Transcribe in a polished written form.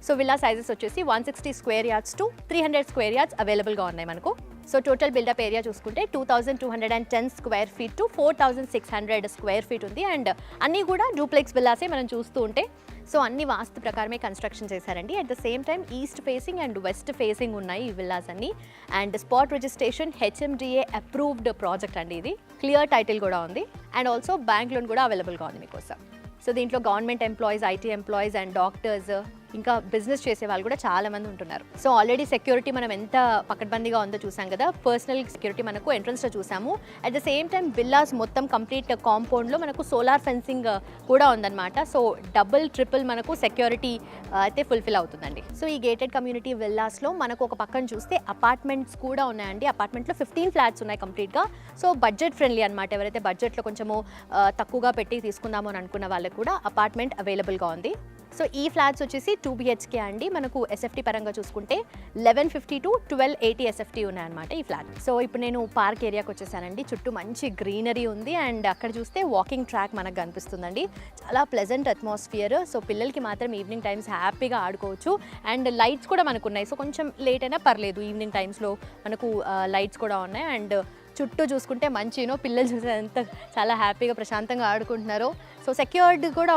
So villa sizes వచ్చేసి 160 square yards to 300 square yards అవైలబుల్గా ఉన్నాయి మనకు. సో టోటల్ బిల్డప్ ఏరియా చూసుకుంటే 2210 square feet to 4600 square feet ఉంది. అండ్ అన్నీ కూడా డూప్లెక్స్ విల్లాసే మనం చూస్తూ ఉంటే. సో అన్ని వాస్తు ప్రకారమే కన్స్ట్రక్షన్ చేశారండి. At the same time east facing and west facing ఉన్నాయి ఈ విల్లాస్ అన్ని. And spot registration HMDA approved project అండి ఇది. క్లియర్ టైటిల్ కూడా ఉంది. అండ్ ఆల్సో బ్యాంక్ లోన్ కూడా అవైలబుల్గా ఉంది మీకోసం. సో దీంట్లో government employees, IT employees and doctors, ఇంకా బిజినెస్ చేసే వాళ్ళు కూడా చాలా మంది ఉంటున్నారు. సో ఆల్రెడీ సెక్యూరిటీ మనం ఎంత పకడ్బందీగా ఉందో చూసాం కదా. పర్సనల్ సెక్యూరిటీ మనకు ఎంట్రన్స్లో చూసాము. At the same time villas మొత్తం కంప్లీట్ కాంపౌండ్లో మనకు సోలార్ ఫెన్సింగ్ కూడా ఉందన్నమాట. సో డబుల్ ట్రిపుల్ మనకు సెక్యూరిటీ అయితే ఫుల్ఫిల్ అవుతుందండి. సో ఈ గేటెడ్ కమ్యూనిటీ విల్లాస్లో మనకు ఒక పక్కన చూస్తే అపార్ట్మెంట్స్ కూడా ఉన్నాయండి. అపార్ట్మెంట్లో 15 ఫ్లాట్స్ ఉన్నాయి కంప్లీట్గా. సో బడ్జెట్ ఫ్రెండ్లీ అనమాట. ఎవరైతే బడ్జెట్లో కొంచెము తక్కువగా పెట్టి తీసుకుందాము అని అనుకున్న వాళ్ళకి కూడా అపార్ట్మెంట్ అవైలబుల్గా ఉంది. సో ఈ ఫ్లాట్స్ వచ్చేసి 2 BHK అండి. మనకు SFT పరంగా చూసుకుంటే 1150 to 1280 SFT ఉన్నాయన్నమాట ఈ ఫ్లాట్. సో ఇప్పుడు నేను పార్క్ ఏరియాకి వచ్చేసానండి. చుట్టూ మంచి గ్రీనరీ ఉంది. అండ్ అక్కడ చూస్తే వాకింగ్ ట్రాక్ మనకు కనిపిస్తుందండి. చాలా ప్లెజెంట్ అట్మాస్ఫియర్. సో పిల్లలకి మాత్రం ఈవినింగ్ టైమ్స్ హ్యాపీగా ఆడుకోవచ్చు. అండ్ లైట్స్ కూడా మనకు ఉన్నాయి. సో కొంచెం లేట్ అయినా పర్లేదు, ఈవినింగ్ టైమ్స్లో మనకు లైట్స్ కూడా ఉన్నాయి. అండ్ చుట్టూ చూసుకుంటే మంచి పిల్లలు చూసేంత చాలా హ్యాపీగా ప్రశాంతంగా ఆడుకుంటున్నారు. సో సెక్యూర్డ్ కూడా